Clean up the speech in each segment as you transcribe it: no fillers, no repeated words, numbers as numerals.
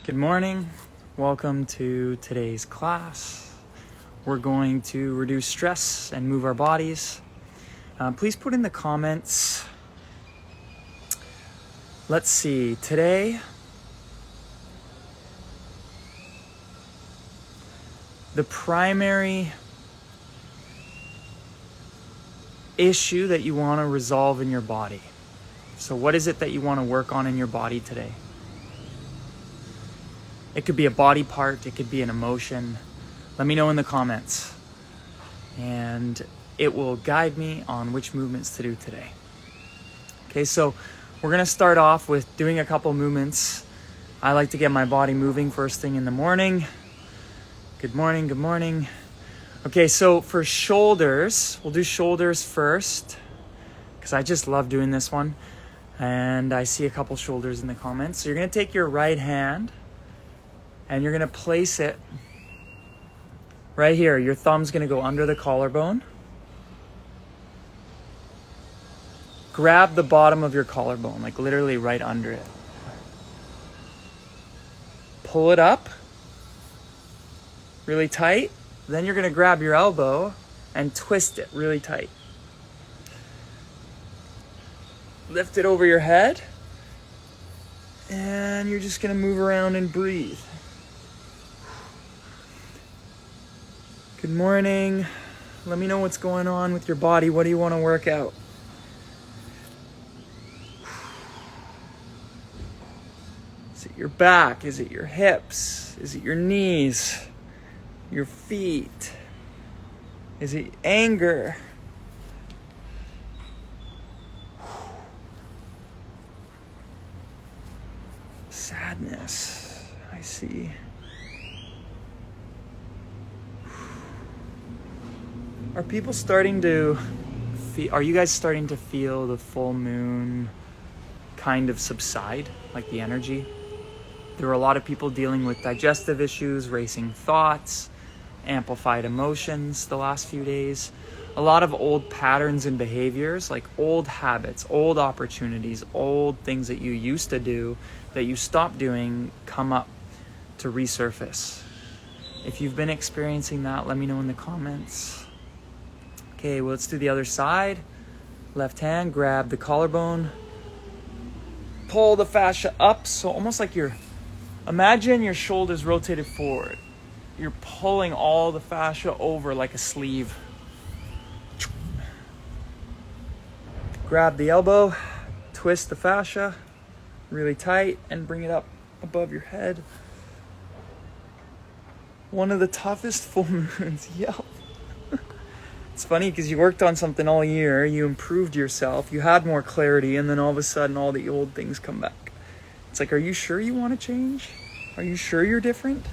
Good morning. Welcome to today's class. We're going to reduce stress and move our bodies. Please put in the comments. Let's see, today, the primary issue that you want to resolve in your body. So what is it that you want to work on in your body today? It could be a body part, it could be an emotion. Let me know in the comments. And it will guide me on which movements to do today. Okay, so we're gonna start off with doing a couple movements. I like to get my body moving first thing in the morning. Good morning, good morning. Okay, so for shoulders, we'll do shoulders first, because I just love doing this one. And I see a couple shoulders in the comments. So you're gonna take your right hand, and you're gonna place it right here. Your thumb's gonna go under the collarbone. Grab the bottom of your collarbone, like literally right under it. Pull it up really tight. Then you're gonna grab your elbow and twist it really tight. Lift it over your head. And you're just gonna move around and breathe. Good morning. Let me know what's going on with your body. What do you want to work out? Is it your back? Is it your hips? Is it your knees? Your feet? Is it anger? Sadness. I see. Are people starting to are you guys starting to feel the full moon kind of subside, like the energy? There were a lot of people dealing with digestive issues, racing thoughts, amplified emotions the last few days. A lot of old patterns and behaviors, like old habits, old opportunities, old things that you used to do that you stopped doing come up to resurface. If you've been experiencing that, let me know in the comments. Okay, well, let's do the other side. Left hand, grab the collarbone. Pull the fascia up, so almost like imagine your shoulders rotated forward. You're pulling all the fascia over like a sleeve. Grab the elbow, twist the fascia really tight, and bring it up above your head. One of the toughest full moons, yep. It's funny because you worked on something all year, you improved yourself, you had more clarity, and then all of a sudden all the old things come back. It's like, are you sure you want to change? Are you sure you're different?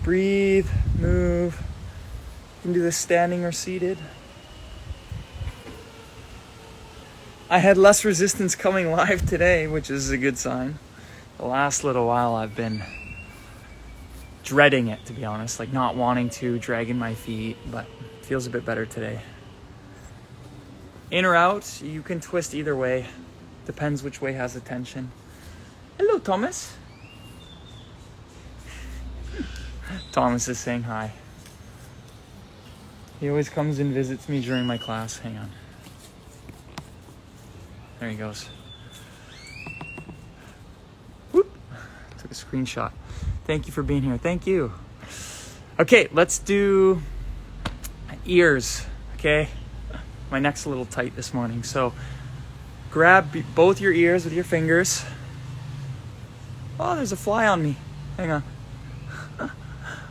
Breathe, move. You can do this standing or seated. I had less resistance coming live today, which is a good sign. The last little while I've been dreading it, to be honest, like not wanting to, dragging my feet, but it feels a bit better today. In or out, you can twist either way. Depends which way has the tension. Hello, Thomas. Thomas is saying hi. He always comes and visits me during my class. Hang on. There he goes. Whoop. Took a screenshot. Thank you for being here. Thank you. Okay, let's do ears, okay? My neck's a little tight this morning. So grab both your ears with your fingers. Oh, there's a fly on me. Hang on.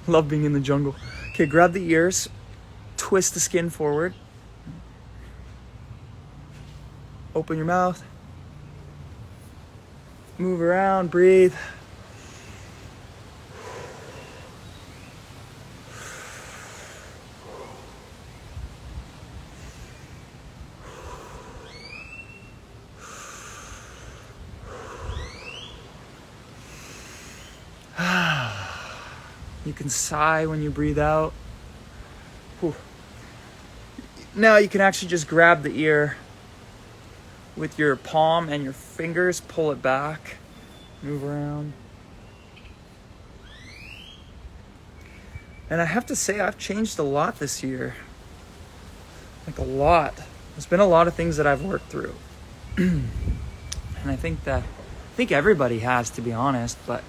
Love being in the jungle. Okay, grab the ears. Twist the skin forward. Open your mouth. Move around, breathe. You can sigh when you breathe out. Whew. Now you can actually just grab the ear with your palm and your fingers, pull it back, move around. And I have to say, I've changed a lot this year. Like a lot. There's been a lot of things that I've worked through. And I think everybody has, to be honest, but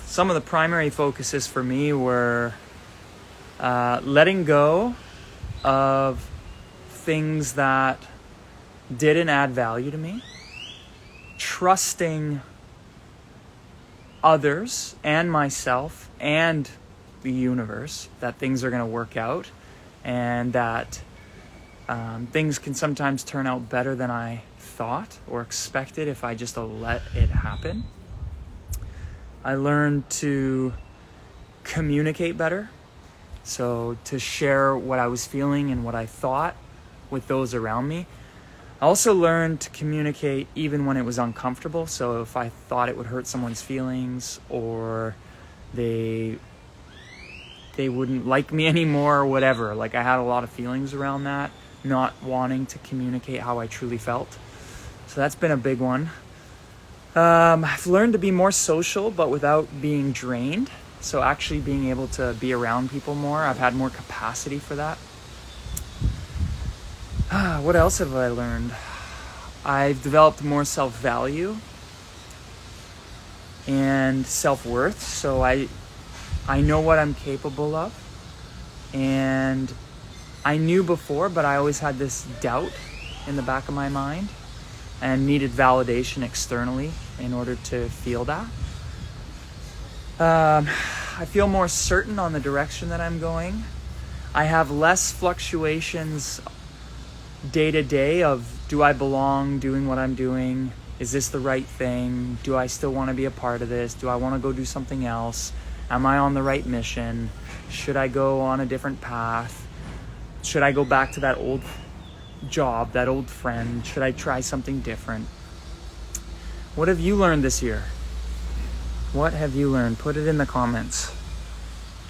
some of the primary focuses for me were letting go of things that didn't add value to me, trusting others and myself and the universe that things are going to work out, and that things can sometimes turn out better than I thought or expected if I just let it happen. I learned to communicate better, so to share what I was feeling and what I thought with those around me. I also learned to communicate even when it was uncomfortable. So if I thought it would hurt someone's feelings, or they wouldn't like me anymore or whatever. Like, I had a lot of feelings around that, not wanting to communicate how I truly felt. So that's been a big one. I've learned to be more social, but without being drained. So actually being able to be around people more. I've had more capacity for that. What else have I learned? I've developed more self-value and self-worth. So I know what I'm capable of. And I knew before, but I always had this doubt in the back of my mind and needed validation externally in order to feel that. I feel more certain on the direction that I'm going. I have less fluctuations day to day of, do I belong doing what I'm doing? Is this the right thing? Do I still want to be a part of this? Do I want to go do something else? Am I on the right mission? Should I go on a different path? Should I go back to that old job, that old friend? Should I try something different? What have you learned this year? What have you learned? Put it in the comments.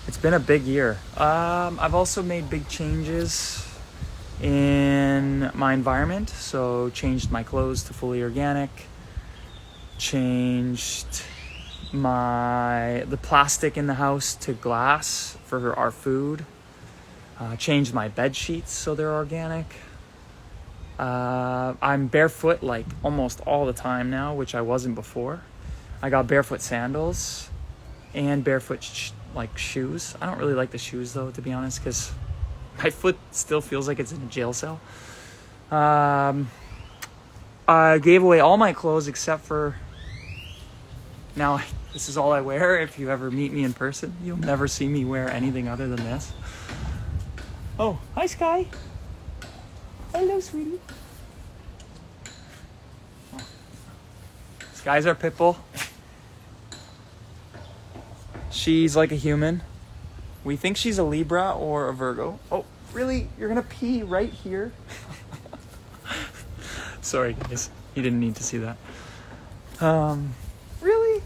It's been a big year. I've also made big changes in my environment. So changed my clothes to fully organic. Changed the plastic in the house to glass for our food. Changed my bed sheets so they're organic. I'm barefoot like almost all the time now, which I wasn't before. I got barefoot sandals and barefoot shoes. I don't really like the shoes though, to be honest, because my foot still feels like it's in a jail cell. I gave away all my clothes except for now. This is all I wear. If you ever meet me in person, you'll never see me wear anything other than this. Oh, hi Sky. Hello, sweetie. Sky's our pit bull. She's like a human. We think she's a Libra or a Virgo. Oh, really? You're gonna pee right here? Sorry, guys. You didn't need to see that. Really?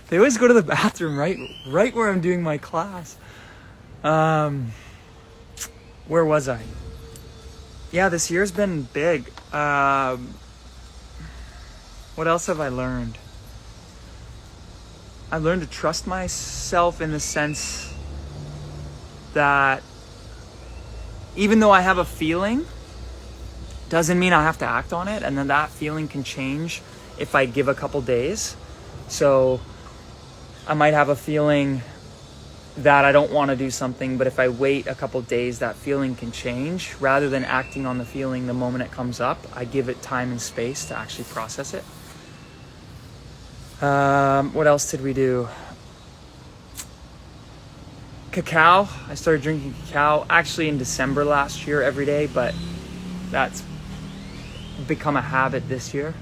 They always go to the bathroom right where I'm doing my class. Where was I? Yeah, this year's been big. What else have I learned? I've learned to trust myself in the sense that even though I have a feeling, doesn't mean I have to act on it. And then that feeling can change if I give a couple days. So I might have a feeling that I don't want to do something, but if I wait a couple days, that feeling can change. Rather than acting on the feeling the moment it comes up, I give it time and space to actually process it. What else did we do? Cacao. I started drinking cacao actually in December last year every day, but that's become a habit this year.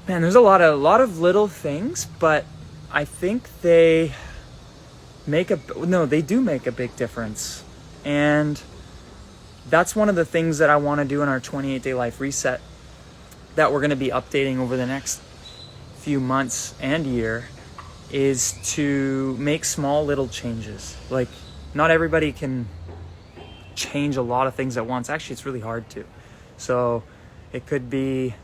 Man, there's a lot of little things, but I think they do make a big difference. And that's one of the things that I want to do in our 28-day life reset that we're going to be updating over the next few months and year, is to make small little changes. Like, not everybody can change a lot of things at once. Actually, it's really hard to. So it could be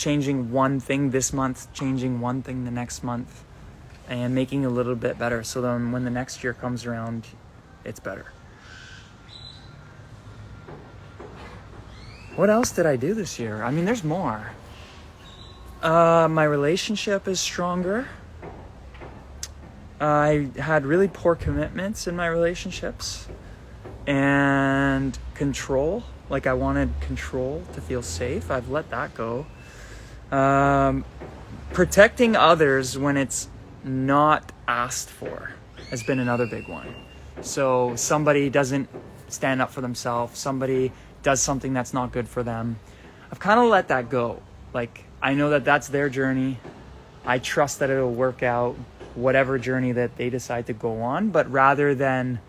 changing one thing this month, changing one thing the next month, and making it a little bit better. So then when the next year comes around, it's better. What else did I do this year? I mean, there's more. My relationship is stronger. I had really poor commitments in my relationships. And control. Like, I wanted control to feel safe. I've let that go. Protecting others when it's not asked for has been another big one. So somebody doesn't stand up for themselves. Somebody does something that's not good for them. I've kind of let that go. Like, I know that that's their journey. I trust that it'll work out, whatever journey that they decide to go on. But rather than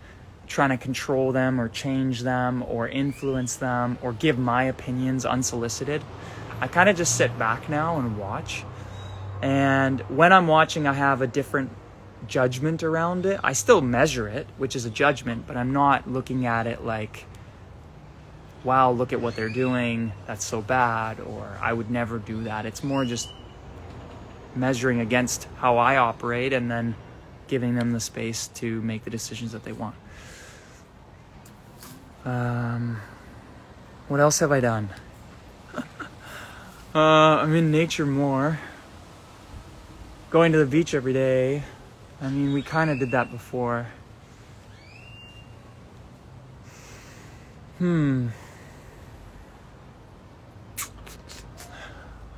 trying to control them or change them or influence them or give my opinions unsolicited, I kind of just sit back now and watch. And when I'm watching, I have a different judgment around it. I still measure it, which is a judgment, but I'm not looking at it like, wow, look at what they're doing, that's so bad, or I would never do that. It's more just measuring against how I operate and then giving them the space to make the decisions that they want. What else have I done? I'm in nature more. Going to the beach every day. I mean, we kind of did that before.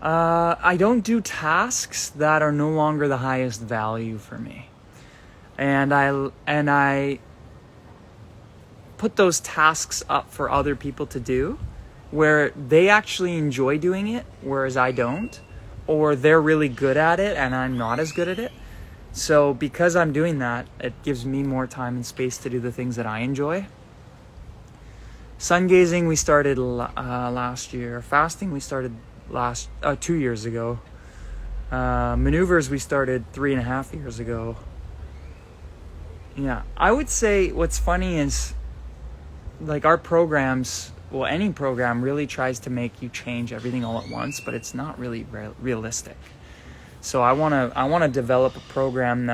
I don't do tasks that are no longer the highest value for me. And I put those tasks up for other people to do where they actually enjoy doing it, whereas I don't, or they're really good at it and I'm not as good at it. So because I'm doing that, it gives me more time and space to do the things that I enjoy. Sun gazing we started last year. Fasting we started 2 years ago. Maneuvers we started 3.5 years ago. Yeah, I would say what's funny is, like, our programs, well, any program really tries to make you change everything all at once, but it's not really realistic. So I want to develop a program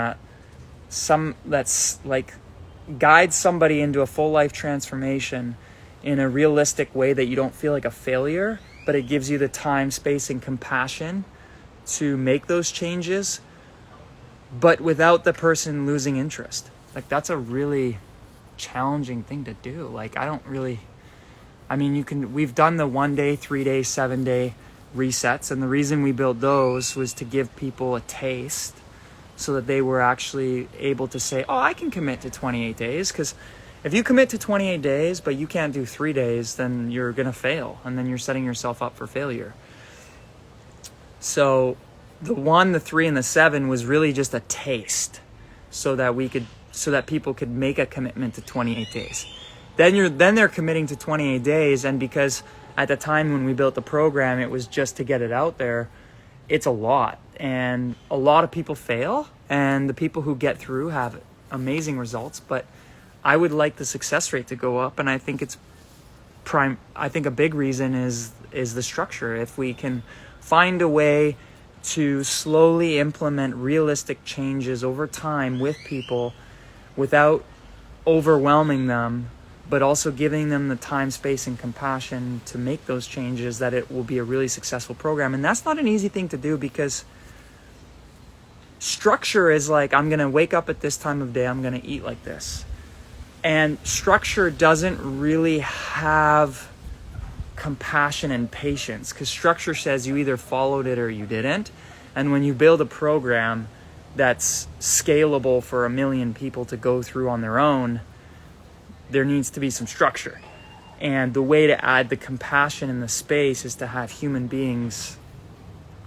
that's like guides somebody into a full life transformation in a realistic way that you don't feel like a failure, but it gives you the time, space, and compassion to make those changes, but without the person losing interest. Like, that's a really challenging thing to do. Like, we've done the 1 day, 3 day, 7 day resets. And the reason we built those was to give people a taste so that they were actually able to say, oh, I can commit to 28 days. Because if you commit to 28 days, but you can't do 3 days, then you're going to fail. And then you're setting yourself up for failure. So the 1, the 3, and the 7 was really just a taste so that people could make a commitment to 28 days. Then they're committing to 28 days, and because at the time when we built the program, it was just to get it out there, it's a lot. And a lot of people fail, and the people who get through have amazing results, but I would like the success rate to go up, and I think a big reason is the structure. If we can find a way to slowly implement realistic changes over time with people without overwhelming them, but also giving them the time, space, and compassion to make those changes, that it will be a really successful program. And that's not an easy thing to do, because structure is like, I'm going to wake up at this time of day, I'm going to eat like this. And structure doesn't really have compassion and patience, because structure says you either followed it or you didn't. And when you build a program that's scalable for 1 million people to go through on their own, there needs to be some structure. And the way to add the compassion in the space is to have human beings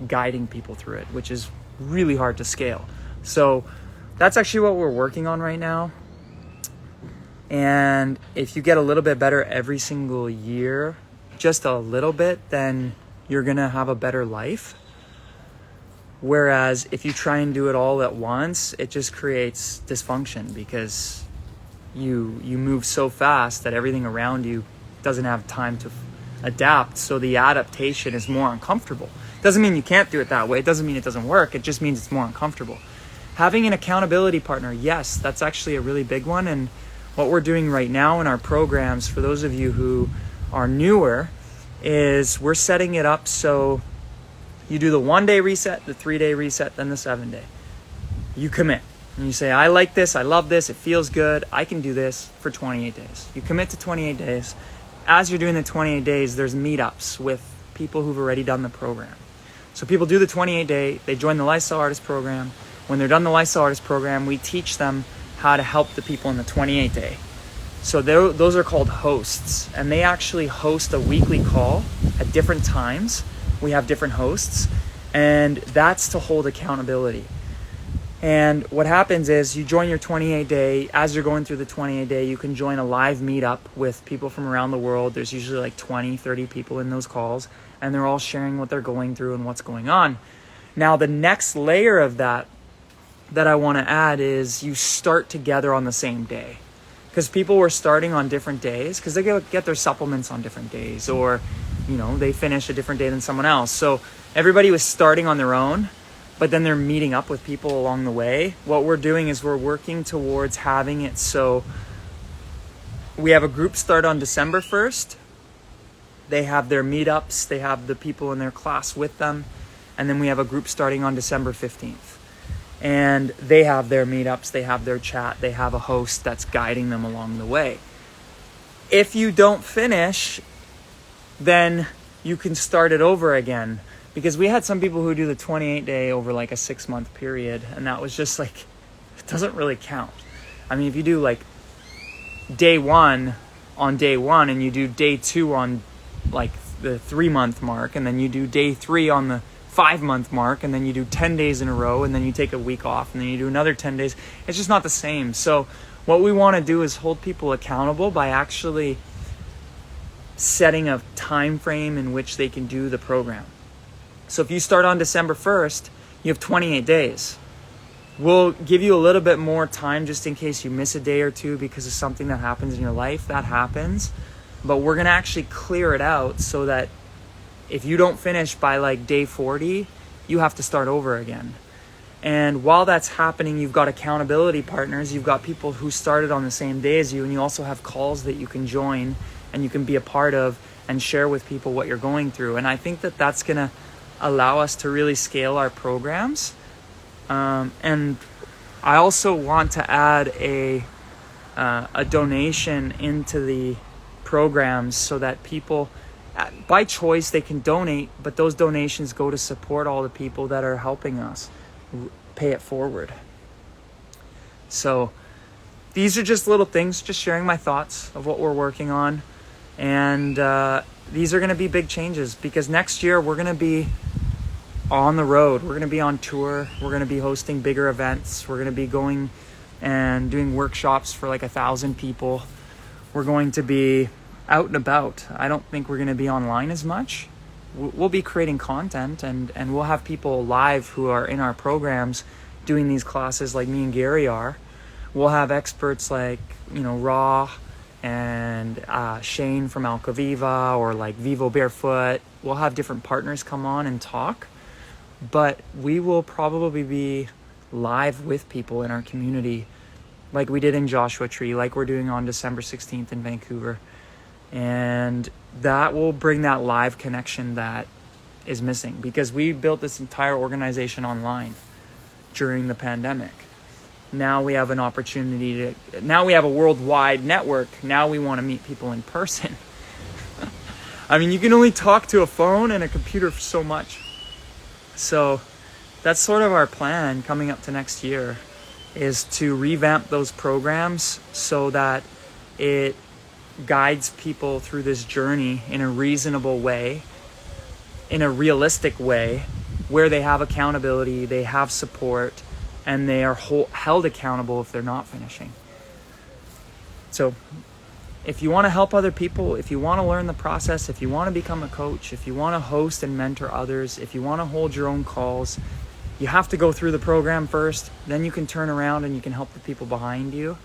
guiding people through it, which is really hard to scale. So that's actually what we're working on right now. And if you get a little bit better every single year, just a little bit, then you're going to have a better life. Whereas if you try and do it all at once, it just creates dysfunction, because you move so fast that everything around you doesn't have time to adapt, so the adaptation is more uncomfortable. Doesn't mean you can't do it that way. It doesn't mean it doesn't work. It just means it's more uncomfortable. Having an accountability partner, yes, that's actually a really big one. And what we're doing right now in our programs, for those of you who are newer, is we're setting it up so you do the 1-day reset, the 3-day reset, then the 7-day. You commit and you say, I like this, I love this, it feels good, I can do this for 28 days. You commit to 28 days. As you're doing the 28 days, there's meetups with people who've already done the program. So people do the 28-day, they join the Lifestyle Artist program. When they're done the Lifestyle Artist program, we teach them how to help the people in the 28-day. So those are called hosts, and they actually host a weekly call at different times. We have different hosts, and that's to hold accountability. And what happens is you join your 28-day. As you're going through the 28-day, you can join a live meetup with people from around the world. There's usually like 20, 30 people in those calls, and they're all sharing what they're going through and what's going on. Now, the next layer of that I want to add is you start together on the same day. Because people were starting on different days because they get their supplements on different days, or they finish a different day than someone else. So everybody was starting on their own, but then they're meeting up with people along the way. What we're doing is we're working towards having it so we have a group start on December 1st. They have their meetups, they have the people in their class with them, and then we have a group starting on December 15th. And they have their meetups, they have their chat, they have a host that's guiding them along the way. If you don't finish, then you can start it over again. Because we had some people who do the 28-day over like a 6-month period, and that was just like, it doesn't really count. I mean, if you do like day 1 on day 1, and you do day 2 on like the 3-month mark, and then you do day 3 on the 5-month mark, and then you do 10 days in a row, and then you take a week off, and then you do another 10 days. It's just not the same. So what we want to do is hold people accountable by actually setting a time frame in which they can do the program. So if you start on December 1st, you have 28 days. We'll give you a little bit more time just in case you miss a day or two because of something that happens in your life. That happens. But we're going to actually clear it out so that if you don't finish by like day 40, you have to start over again. And while that's happening, you've got accountability partners. You've got people who started on the same day as you, and you also have calls that you can join and you can be a part of and share with people what you're going through. And I think that that's going to allow us to really scale our programs. And I also want to add a donation into the programs so that people, by choice, they can donate, but those donations go to support all the people that are helping us pay it forward. So these are just little things, just sharing my thoughts of what we're working on. And these are going to be big changes because next year we're going to be on the road. We're going to be on tour. We're going to be hosting bigger events. We're going to be going and doing workshops for like 1,000 people. We're going to be out and about. I don't think we're going to be online as much. We'll be creating content and we'll have people live who are in our programs doing these classes like me and Gary are. We'll have experts like, Raw and Shane from Alcaviva or like Vivo Barefoot. We'll have different partners come on and talk, but we will probably be live with people in our community like we did in Joshua Tree, like we're doing on December 16th in Vancouver. And that will bring that live connection that is missing because we built this entire organization online during the pandemic. Now we have an opportunity now we have a worldwide network. Now we want to meet people in person. I mean, you can only talk to a phone and a computer for so much. So that's sort of our plan coming up to next year, is to revamp those programs so that it guides people through this journey in a reasonable way, in a realistic way, where they have accountability, they have support, and they are held accountable if they're not finishing. So if you want to help other people, if you want to learn the process, if you want to become a coach, if you want to host and mentor others, if you want to hold your own calls, you have to go through the program first. Then you can turn around and you can help the people behind you.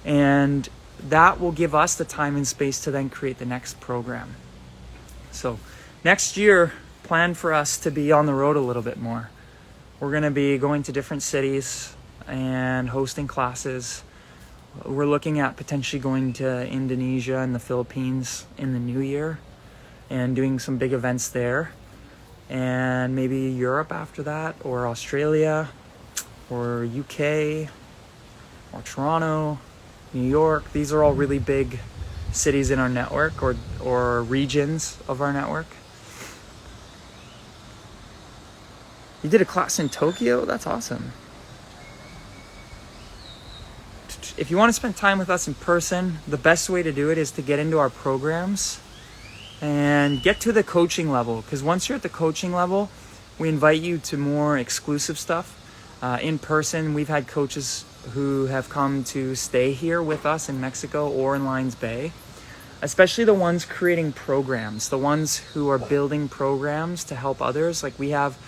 And that will give us the time and space to then create the next program. So next year, plan for us to be on the road a little bit more. We're going to be going to different cities and hosting classes. We're looking at potentially going to Indonesia and the Philippines in the new year and doing some big events there. And maybe Europe after that, or Australia, or UK, or Toronto, New York. These are all really big cities in our network, or regions of our network. You did a class in Tokyo? That's awesome. If you want to spend time with us in person, the best way to do it is to get into our programs and get to the coaching level. Because once you're at the coaching level, we invite you to more exclusive stuff. In person, we've had coaches who have come to stay here with us in Mexico or in Lions Bay, especially the ones creating programs, the ones who are building programs to help others. Like we have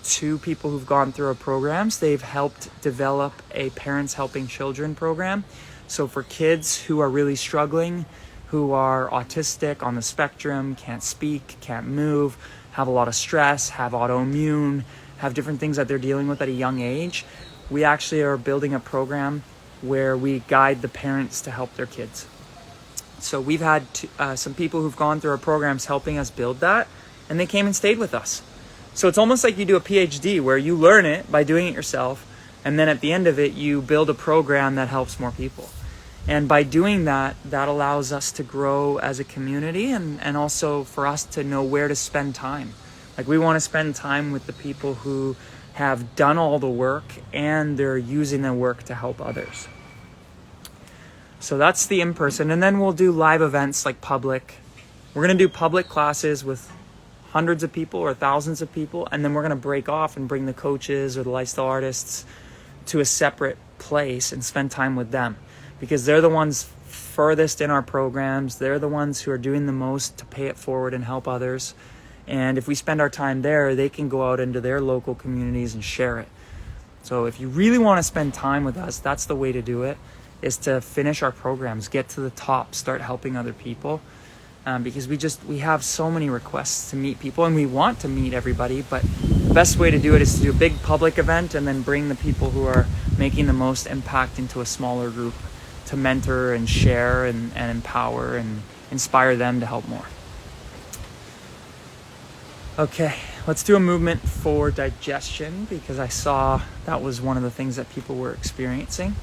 2 people who've gone through our programs. They've helped develop a Parents Helping Children program. So for kids who are really struggling, who are autistic on the spectrum, can't speak, can't move, have a lot of stress, have autoimmune, have different things that they're dealing with at a young age, we actually are building a program where we guide the parents to help their kids. So we've had some people who've gone through our programs helping us build that, and they came and stayed with us. So it's almost like you do a PhD where you learn it by doing it yourself, and then at the end of it, you build a program that helps more people. And by doing that, that allows us to grow as a community and also for us to know where to spend time. Like we want to spend time with the people who have done all the work and they're using their work to help others. So that's the in-person. And then we'll do live events like public. We're going to do public classes with hundreds of people or thousands of people, and then we're going to break off and bring the coaches or the lifestyle artists to a separate place and spend time with them, because they're the ones furthest in our programs. They're the ones who are doing the most to pay it forward and help others. And if we spend our time there, they can go out into their local communities and share it. So if you really want to spend time with us, that's the way to do it, is to finish our programs, get to the top, start helping other people. Because we have so many requests to meet people, and we want to meet everybody, but the best way to do it is to do a big public event and then bring the people who are making the most impact into a smaller group to mentor and share and empower and inspire them to help more. Okay, let's do a movement for digestion, because I saw that was one of the things that people were experiencing.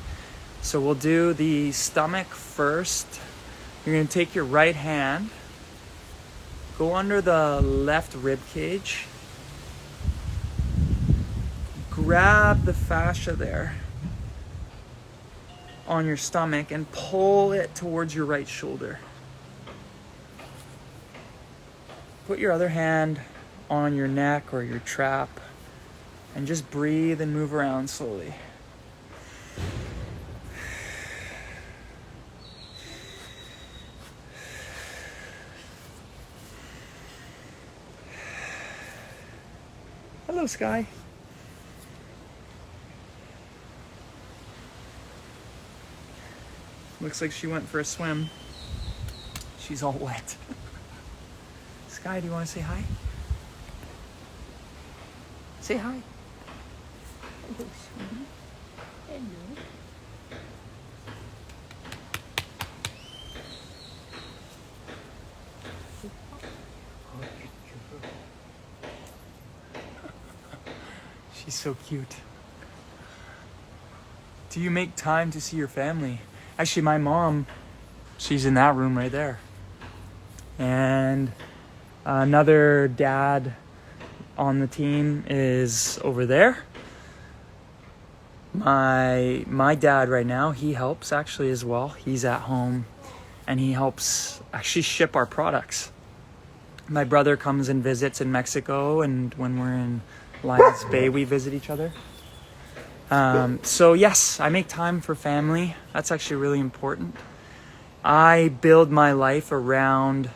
So we'll do the stomach first. You're going to take your right hand, go under the left rib cage, grab the fascia there on your stomach and pull it towards your right shoulder. Put your other hand on your neck or your trap and just breathe and move around slowly. Hello, Sky. Looks like she went for a swim. She's all wet. Sky, do you want to say hi? Say hi. Hello, sweetie. Hello. She's so cute. Do you make time to see your family? Actually, my mom, she's in that room right there. And another dad on the team is over there. My dad right now, he helps actually as well. He's at home and he helps actually ship our products. My brother comes and visits in Mexico, and when we're in Lions Bay, we visit each other. So yes, I make time for family. That's actually really important. I build my life around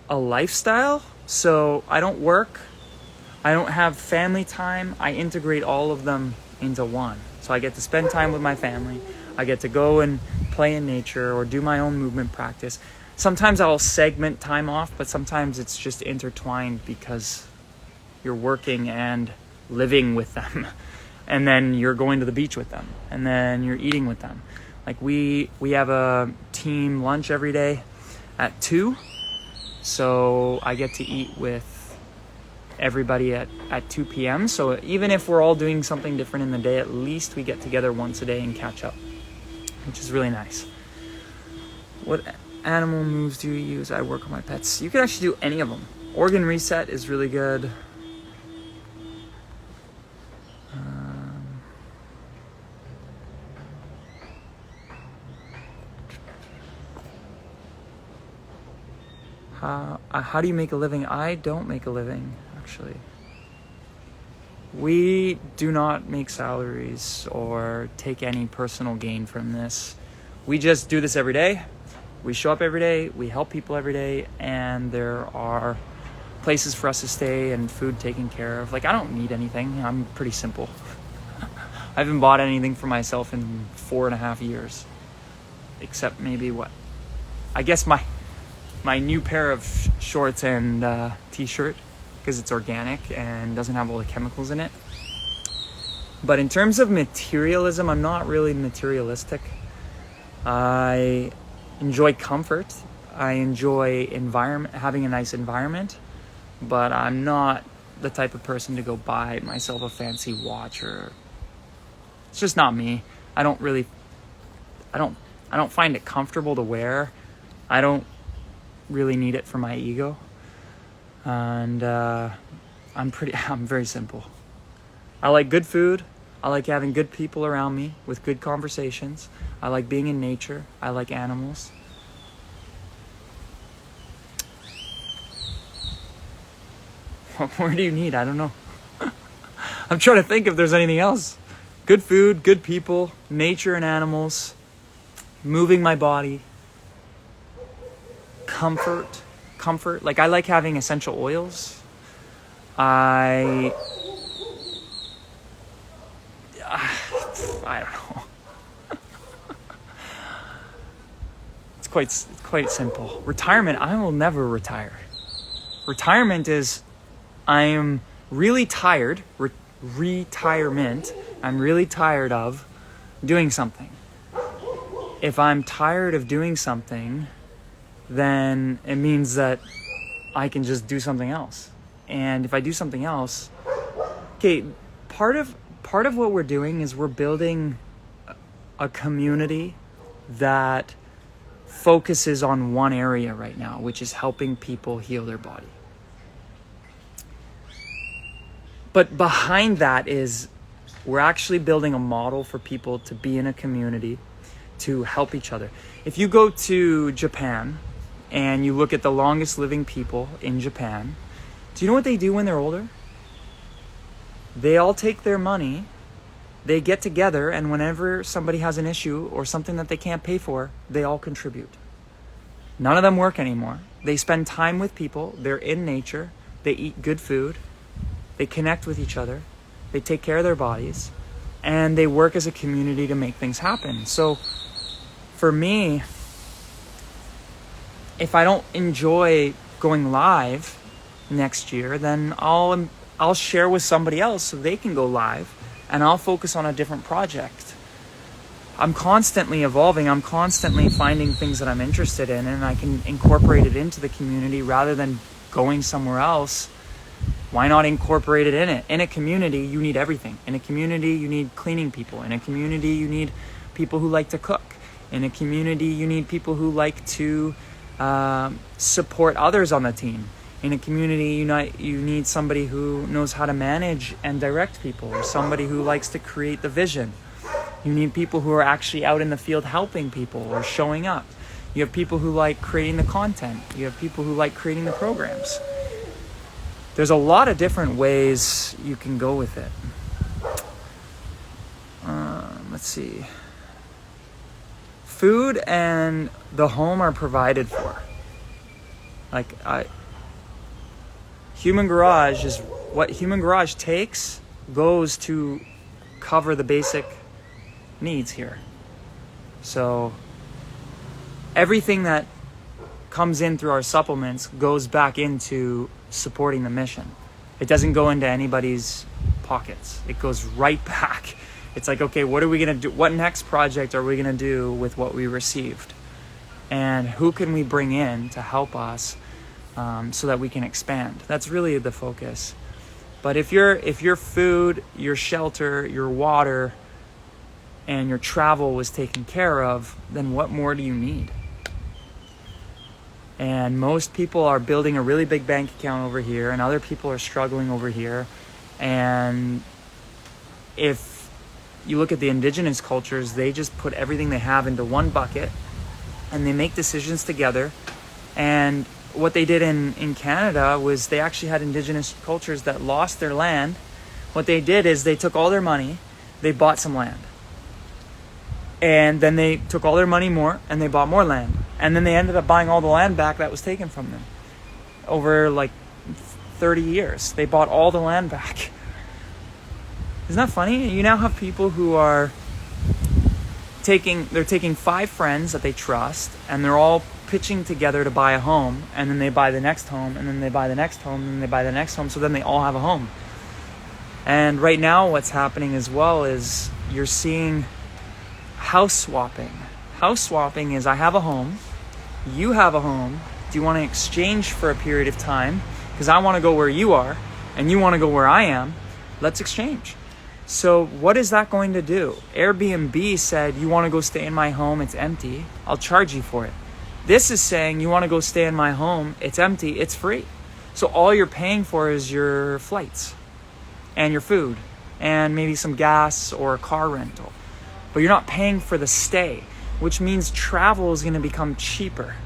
a lifestyle. So I don't work. I don't have family time. I integrate all of them into one. So I get to spend time with my family. I get to go and play in nature or do my own movement practice. sometimes I'll segment time off, but sometimes it's just intertwined because you're working and living with them. And then you're going to the beach with them. And then you're eating with them. Like we have a team lunch every day at 2. So I get to eat with everybody at 2 p.m. So even if we're all doing something different in the day, at least we get together once a day and catch up, which is really nice. What animal moves do you use? I work with my pets. You can actually do any of them. Organ reset is really good. How do you make a living? I don't make a living, actually. We do not make salaries or take any personal gain from this. We just do this every day. We show up every day. We help people every day. And there are places for us to stay and food taken care of. Like, I don't need anything. I'm pretty simple. I haven't bought anything for myself in 4.5 years. Except maybe I guess my new pair of shorts and t-shirt, because it's organic and doesn't have all the chemicals in it. But in terms of materialism, I'm not really materialistic. I enjoy comfort. I enjoy having a nice environment, but I'm not the type of person to go buy myself a fancy watch, or it's just not me. I don't find it comfortable to wear. I don't really need it for my ego. And I'm very simple. I like good food. I like having good people around me with good conversations. I like being in nature. I like animals. What more do you need? I don't know. I'm trying to think if there's anything else. Good food, good people, nature and animals, moving my body, comfort. Like, I like having essential oils. I don't know. It's quite simple. Retirement, I will never retire. Retirement is, I am really tired. Retirement, I'm really tired of doing something. If I'm tired of doing something, then it means that I can just do something else. And if I do something else, okay, part of what we're doing is we're building a community that focuses on one area right now, which is helping people heal their body. But behind that is we're actually building a model for people to be in a community to help each other. If you go to Japan and you look at the longest living people in Japan, do you know what they do when they're older? They all take their money, they get together, and whenever somebody has an issue or something that they can't pay for, they all contribute. None of them work anymore. They spend time with people, they're in nature, they eat good food, they connect with each other, they take care of their bodies, and they work as a community to make things happen. So for me, if I don't enjoy going live next year, then I'll share with somebody else so they can go live, and I'll focus on a different project. I'm constantly evolving. I'm constantly finding things that I'm interested in, and I can incorporate it into the community rather than going somewhere else. Why not incorporate it in it? In a community, you need everything. In a community, you need cleaning people. In a community, you need people who like to cook. In a community, you need people who like to support others on the team. In a community, you need somebody who knows how to manage and direct people, or somebody who likes to create the vision. You need people who are actually out in the field helping people or showing up. You have people who like creating the content. You have people who like creating the programs. There's a lot of different ways you can go with it. Let's see. Food and the home are provided for. Human Garage is what Human Garage takes goes to cover the basic needs here. So everything that comes in through our supplements goes back into supporting the mission. It doesn't go into anybody's pockets. It goes right back. It's like, okay, what are we going to do? What next project are we going to do with what we received? And who can we bring in to help us so that we can expand? That's really the focus. But if your food, your shelter, your water, and your travel was taken care of, then what more do you need? And most people are building a really big bank account over here, and other people are struggling over here. And if you look at the indigenous cultures, they just put everything they have into one bucket, and they make decisions together. And what they did in Canada was they actually had indigenous cultures that lost their land. What they did is they took all their money, they bought some land. And then they took all their money more and they bought more land. And then they ended up buying all the land back that was taken from them. Over like 30 years, they bought all the land back. Isn't that funny? You now have people who are taking 5 friends that they trust, and they're all pitching together to buy a home, and then they buy the next home, and then they buy the next home, and then they buy the next home, so then they all have a home. And right now what's happening as well is you're seeing house swapping. House swapping is, I have a home, you have a home, do you want to exchange for a period of time? Because I want to go where you are, and you want to go where I am. Let's exchange. So what is that going to do? Airbnb said, you want to go stay in my home, it's empty, I'll charge you for it. This is saying, you want to go stay in my home, it's empty, it's free. So all you're paying for is your flights and your food and maybe some gas or a car rental. But you're not paying for the stay, which means travel is going to become cheaper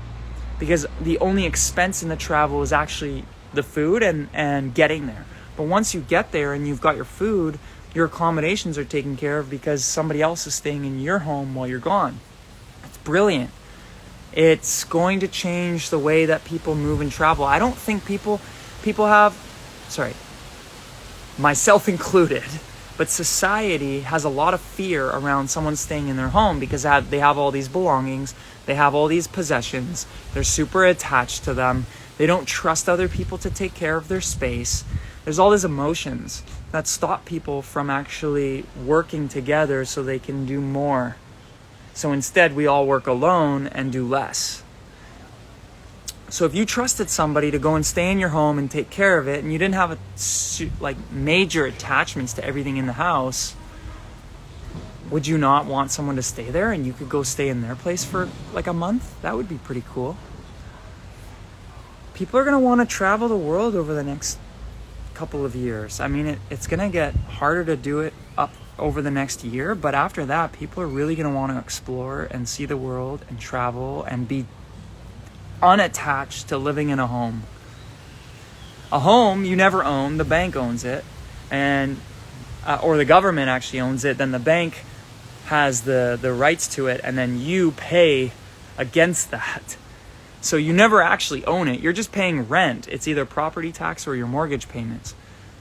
because the only expense in the travel is actually the food and getting there. But once you get there and you've got your food, your accommodations are taken care of because somebody else is staying in your home while you're gone. It's brilliant. It's going to change the way that people move and travel. I don't think people have, myself included, but society has a lot of fear around someone staying in their home because they have all these belongings, they have all these possessions, they're super attached to them, they don't trust other people to take care of their space. There's all these emotions that stop people from actually working together so they can do more. So instead, we all work alone and do less. So if you trusted somebody to go and stay in your home and take care of it, and you didn't have major attachments to everything in the house, would you not want someone to stay there and you could go stay in their place for like a month? That would be pretty cool. People are going to want to travel the world over the next couple of years. I mean, it's going to get harder to do it up over the next year, but after that, people are really going to want to explore and see the world and travel and be unattached to living in a home. A home you never own, the bank owns it, and or the government actually owns it, then the bank has the rights to it, and then you pay against that. So you never actually own it. You're just paying rent. It's either property tax or your mortgage payments.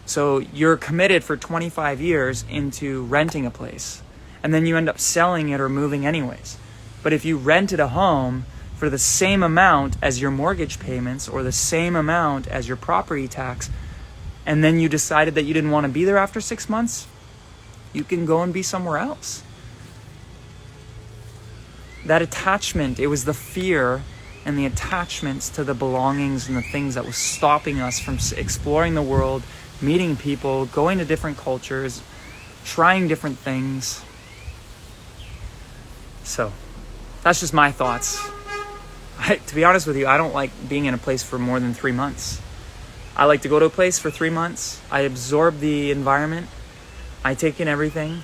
So you're committed for 25 years into renting a place, and then you end up selling it or moving anyways. But if you rented a home for the same amount as your mortgage payments or the same amount as your property tax, and then you decided that you didn't want to be there after 6 months, you can go and be somewhere else. That attachment, it was the fear and the attachments to the belongings and the things that was stopping us from exploring the world, meeting people, going to different cultures, trying different things. So, that's just my thoughts. To be honest with you, I don't like being in a place for more than 3 months. I like to go to a place for 3 months. I absorb the environment. I take in everything.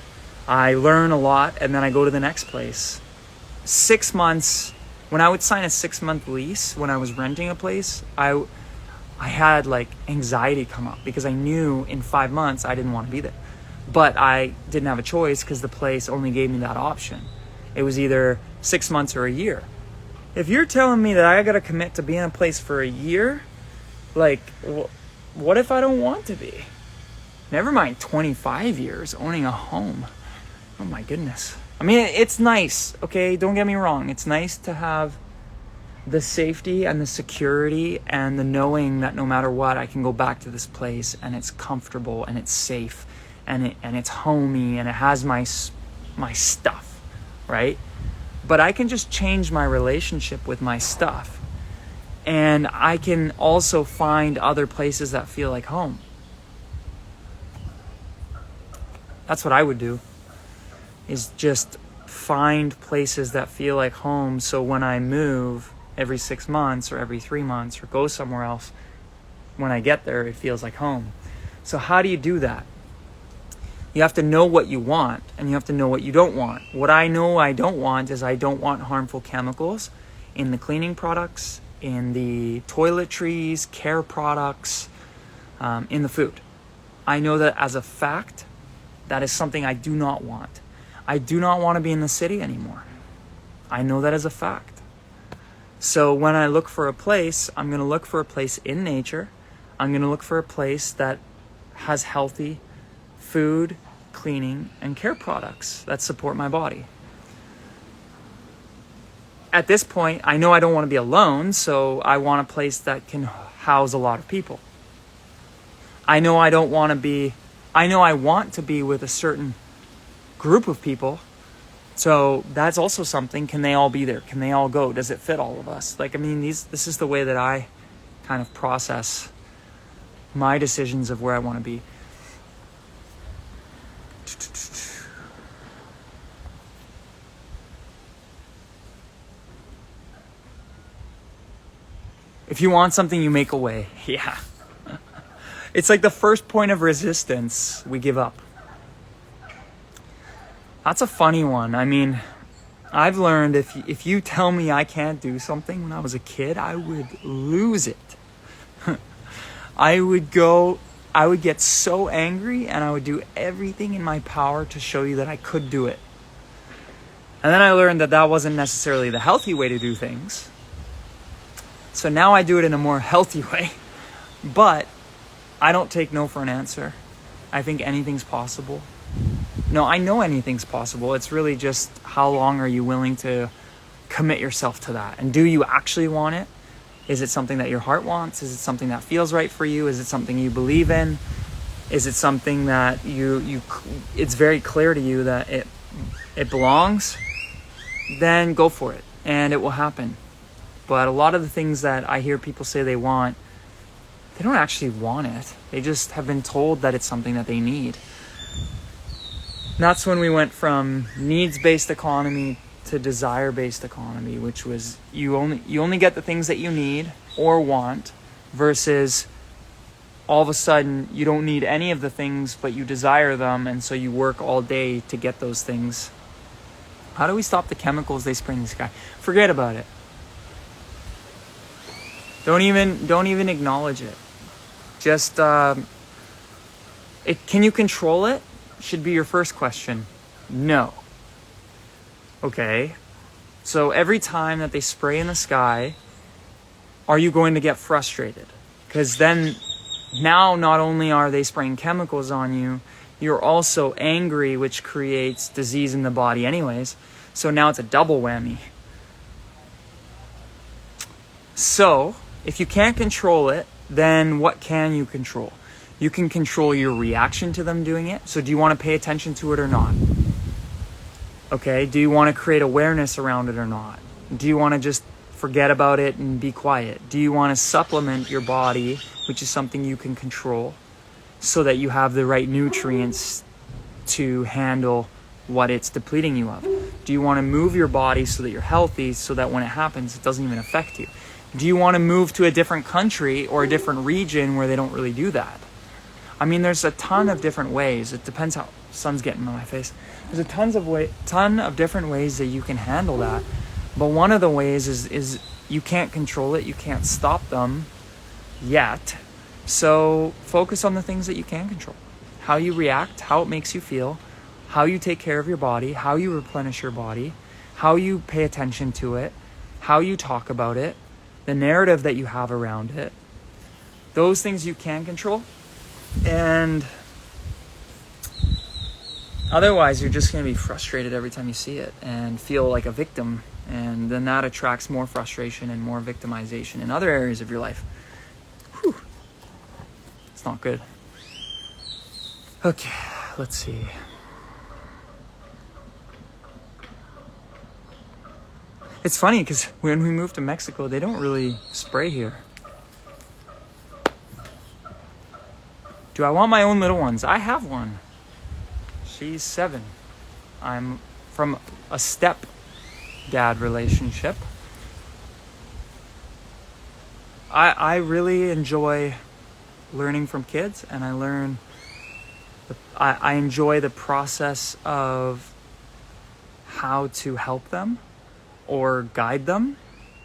I learn a lot, and then I go to the next place. 6 months, when I would sign a 6-month lease, when I was renting a place, I had anxiety come up because I knew in 5 months I didn't want to be there. But I didn't have a choice because the place only gave me that option. It was either 6 months or a year. If you're telling me that I got to commit to be in a place for a year, what if I don't want to be? Never mind 25 years owning a home. Oh my goodness. I mean, it's nice, okay? Don't get me wrong. It's nice to have the safety and the security and the knowing that no matter what, I can go back to this place and it's comfortable and it's safe and it's homey and it has my stuff, right? But I can just change my relationship with my stuff, and I can also find other places that feel like home. That's what I would do, is just find places that feel like home, so when I move every 6 months or every 3 months or go somewhere else, when I get there, it feels like home. So how do you do that? You have to know what you want, and you have to know what you don't want. What I know I don't want is I don't want harmful chemicals in the cleaning products, in the toiletries, care products, in the food. I know that as a fact, that is something I do not want. I do not want to be in the city anymore. I know that as a fact. So when I look for a place, I'm going to look for a place in nature. I'm going to look for a place that has healthy food, cleaning, and care products that support my body. At this point, I know I don't want to be alone, so I want a place that can house a lot of people. I know I want to be with a certain group of people. So that's also something. Can they all be there? Can they all go? Does it fit all of us? This is the way that I kind of process my decisions of where I want to be. If you want something, you make a way. Yeah. It's like the first point of resistance, we give up. That's a funny one. I mean, I've learned if you tell me I can't do something when I was a kid, I would lose it. I would get so angry, and I would do everything in my power to show you that I could do it. And then I learned that wasn't necessarily the healthy way to do things. So now I do it in a more healthy way. But I don't take no for an answer. I think anything's possible. No, I know anything's possible. It's really just how long are you willing to commit yourself to that? And do you actually want it? Is it something that your heart wants? Is it something that feels right for you? Is it something you believe in? Is it something that it's very clear to you that it belongs? Then go for it, and it will happen. But a lot of the things that I hear people say they want, they don't actually want it. They just have been told that it's something that they need. And that's when we went from needs-based economy to desire-based economy, which was you only get the things that you need or want, versus all of a sudden you don't need any of the things but you desire them, and so you work all day to get those things. How do we stop the chemicals they spray in the sky? Forget about it. Don't even acknowledge it. Just can you control it? Should be your first question. No. Okay. So every time that they spray in the sky, are you going to get frustrated? Because then now not only are they spraying chemicals on you, you're also angry, which creates disease in the body anyways. So now it's a double whammy. So if you can't control it, then what can you control? You can control your reaction to them doing it. So do you want to pay attention to it or not? Okay, do you want to create awareness around it or not? Do you want to just forget about it and be quiet? Do you want to supplement your body, which is something you can control, so that you have the right nutrients to handle what it's depleting you of? Do you want to move your body so that you're healthy, so that when it happens, it doesn't even affect you? Do you want to move to a different country or a different region where they don't really do that? I mean, there's a ton of different ways. It depends how sun's getting on my face. There's a ton of different ways that you can handle that. But one of the ways is you can't control it. You can't stop them yet. So focus on the things that you can control. How you react, how it makes you feel, how you take care of your body, how you replenish your body, how you pay attention to it, how you talk about it, the narrative that you have around it. Those things you can control. And otherwise, you're just going to be frustrated every time you see it and feel like a victim And then that attracts more frustration and more victimization in other areas of your life. Whew. It's not good. Okay, let's see. It's funny because when we moved to Mexico, they don't really spray here. Do I want my own little ones? I have one. She's 7. I'm from a step-dad relationship. I really enjoy learning from kids, and I enjoy the process of how to help them or guide them,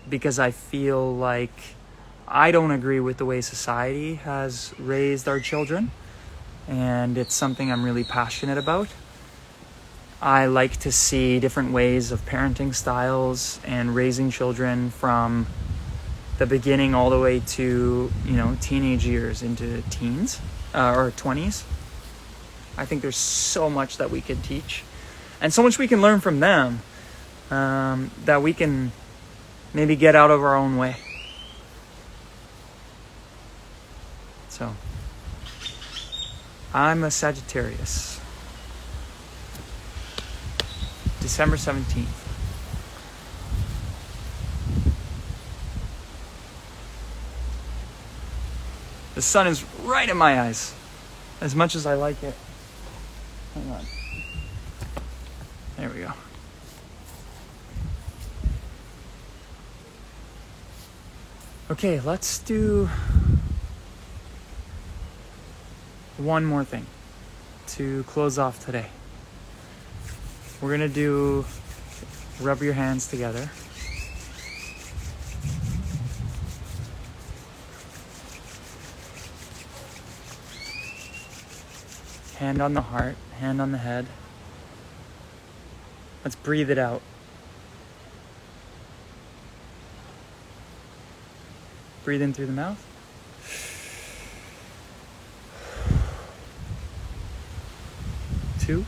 because I feel like I don't agree with the way society has raised our children, and it's something I'm really passionate about. I like to see different ways of parenting styles and raising children from the beginning all the way to, teenage years into teens or 20s. I think there's so much that we can teach and so much we can learn from them, that we can maybe get out of our own way. So, I'm a Sagittarius. December 17th. The sun is right in my eyes, as much as I like it. Hang on. There we go. Okay, let's do one more thing to close off today. We're gonna do rub your hands together. Hand on the heart, hand on the head. Let's breathe it out. Breathe in through the mouth. 2.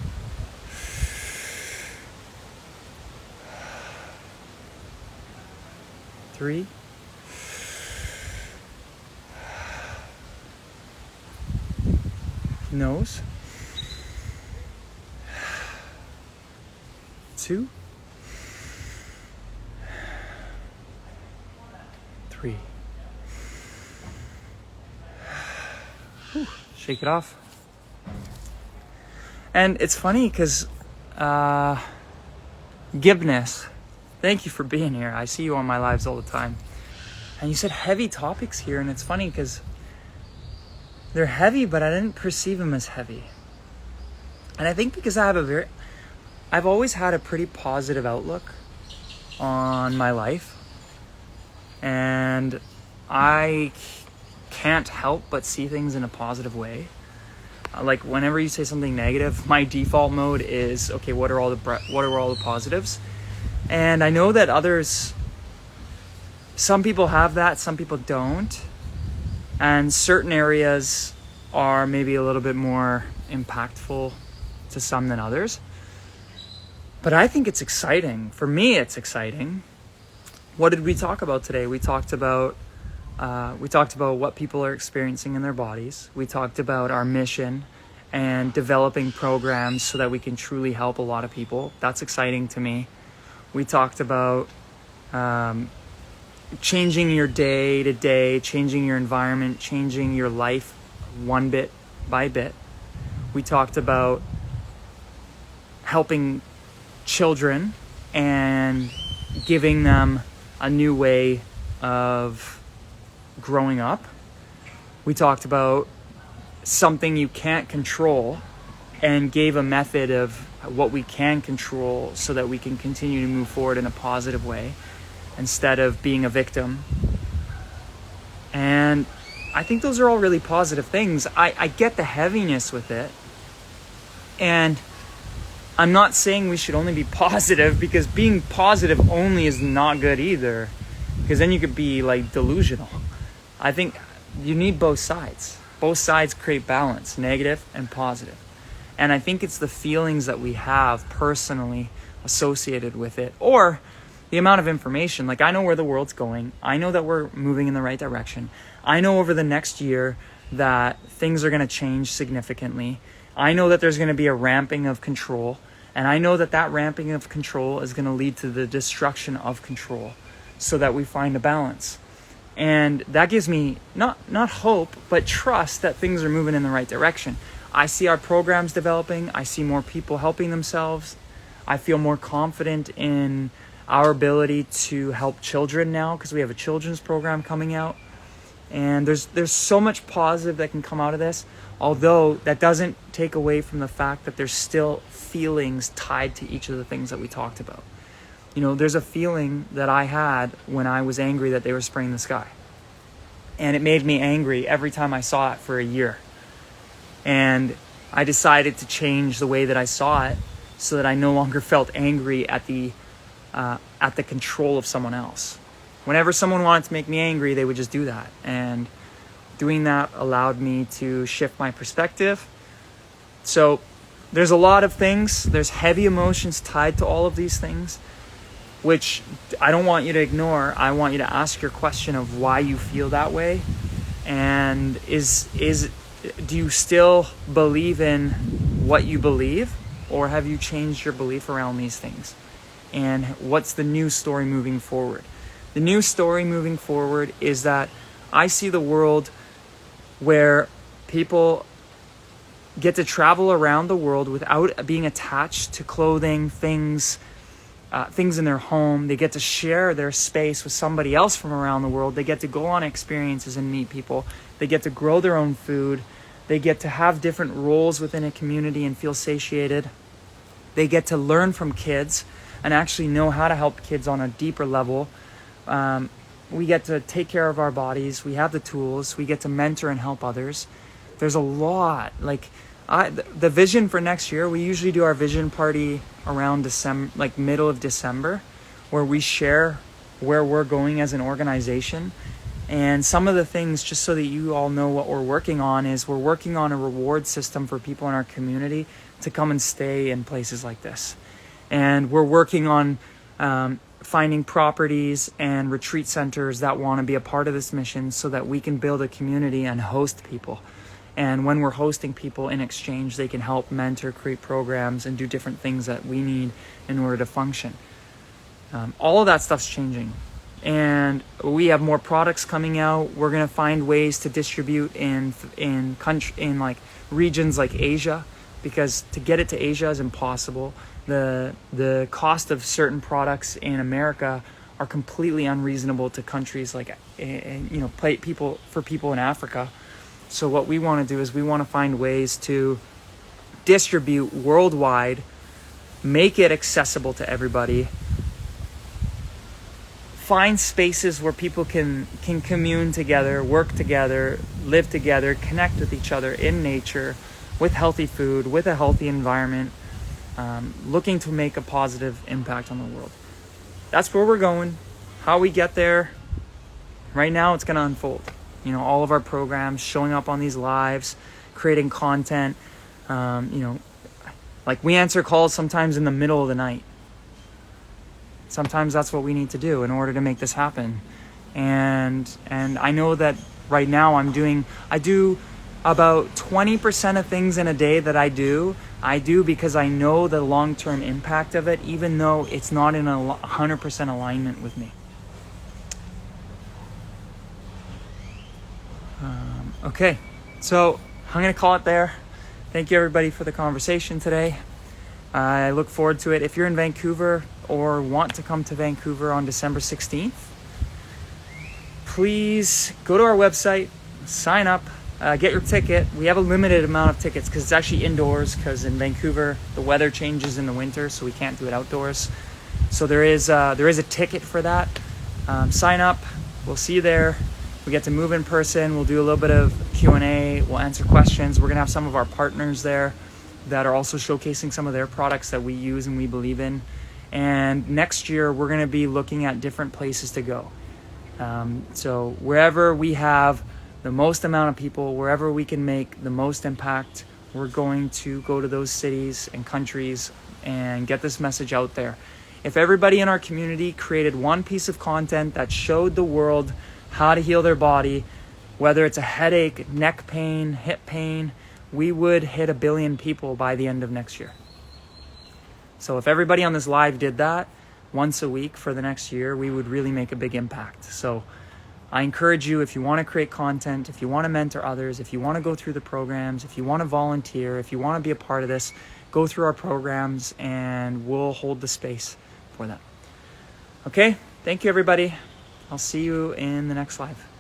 3. Nose. 2. 3. Whew. Shake it off. And it's funny because Gibness, thank you for being here. I see you on my lives all the time. And you said heavy topics here, and it's funny because they're heavy, but I didn't perceive them as heavy. And I think because I've always had a pretty positive outlook on my life. And I can't help but see things in a positive way. Like whenever you say something negative, my default mode is, okay, what are all the positives? And I know that some people have that, some people don't. And certain areas are maybe a little bit more impactful to some than others. But I think it's exciting. For me, it's exciting. What did we talk about today? We talked about what people are experiencing in their bodies. We talked about our mission and developing programs so that we can truly help a lot of people. That's exciting to me. We talked about changing your day to day, changing your environment, changing your life one bit by bit. We talked about helping children and giving them a new way of growing up. We talked about something you can't control and gave a method of what we can control so that we can continue to move forward in a positive way instead of being a victim. And I think those are all really positive things. I get the heaviness with it. And I'm not saying we should only be positive, because being positive only is not good either, because then you could be like delusional. I think you need both sides. Both sides create balance, negative and positive. And I think it's the feelings that we have personally associated with it, or the amount of information. Like, I know where the world's going. I know that we're moving in the right direction. I know over the next year that things are going to change significantly. I know that there's going to be a ramping of control. And I know that that ramping of control is going to lead to the destruction of control so that we find a balance. And that gives me not hope, but trust that things are moving in the right direction. I see our programs developing. I see more people helping themselves. I feel more confident in our ability to help children now because we have a children's program coming out. And there's so much positive that can come out of this, although that doesn't take away from the fact that there's still feelings tied to each of the things that we talked about. You know, there's a feeling that I had when I was angry that they were spraying the sky. And it made me angry every time I saw it for a year. And I decided to change the way that I saw it so that I no longer felt angry at the control of someone else. Whenever someone wanted to make me angry, they would just do that. And doing that allowed me to shift my perspective. So there's a lot of things. There's heavy emotions tied to all of these things, which I don't want you to ignore. I want you to ask your question of why you feel that way. And do you still believe in what you believe, or have you changed your belief around these things? And what's the new story moving forward? The new story moving forward is that I see the world where people get to travel around the world without being attached to clothing, things in their home. They get to share their space with somebody else from around the world. They get to go on experiences and meet people. They get to grow their own food. They get to have different roles within a community and feel satiated. They get to learn from kids and actually know how to help kids on a deeper level. We get to take care of our bodies. We have the tools. We get to mentor and help others. There's a lot. Like, the vision for next year, we usually do our vision party around December, like middle of December, where we share where we're going as an organization. And some of the things, just so that you all know what we're working on, is we're working on a reward system for people in our community to come and stay in places like this. And we're working on finding properties and retreat centers that want to be a part of this mission so that we can build a community and host people. And when we're hosting people, in exchange, they can help mentor, create programs, and do different things that we need in order to function. All of that stuff's changing. And we have more products coming out. We're going to find ways to distribute in like regions like Asia, because to get it to Asia is impossible. The cost of certain products in America are completely unreasonable to countries like people in Africa. So what we want to do is we want to find ways to distribute worldwide, make it accessible to everybody, find spaces where people can commune together, work together, live together, connect with each other in nature, with healthy food, with a healthy environment, looking to make a positive impact on the world. That's where we're going. How we get there, right now it's going to unfold. You know, all of our programs, showing up on these lives, creating content, like we answer calls sometimes in the middle of the night. Sometimes that's what we need to do in order to make this happen. And I know that right now I do about 20% of things in a day that I do because I know the long-term impact of it, even though it's not in 100% alignment with me. Okay, so I'm going to call it there. Thank you, everybody, for the conversation today. I look forward to it. If you're in Vancouver or want to come to Vancouver on December 16th, please go to our website, sign up, get your ticket. We have a limited amount of tickets because it's actually indoors, because in Vancouver the weather changes in the winter, so we can't do it outdoors. So there is a ticket for that. Sign up. We'll see you there. We get to move in person. We'll do a little bit of Q&A. We'll answer questions. We're going to have some of our partners there that are also showcasing some of their products that we use and we believe in. And next year, we're going to be looking at different places to go. So wherever we have the most amount of people, wherever we can make the most impact, we're going to go to those cities and countries and get this message out there. If everybody in our community created one piece of content that showed the world how to heal their body, whether it's a headache, neck pain, hip pain, we would hit 1 billion people by the end of next year. So if everybody on this live did that once a week for the next year, we would really make a big impact. So I encourage you, if you want to create content, if you want to mentor others, if you want to go through the programs, if you want to volunteer, if you want to be a part of this, go through our programs and we'll hold the space for that. Okay, thank you everybody. I'll see you in the next live.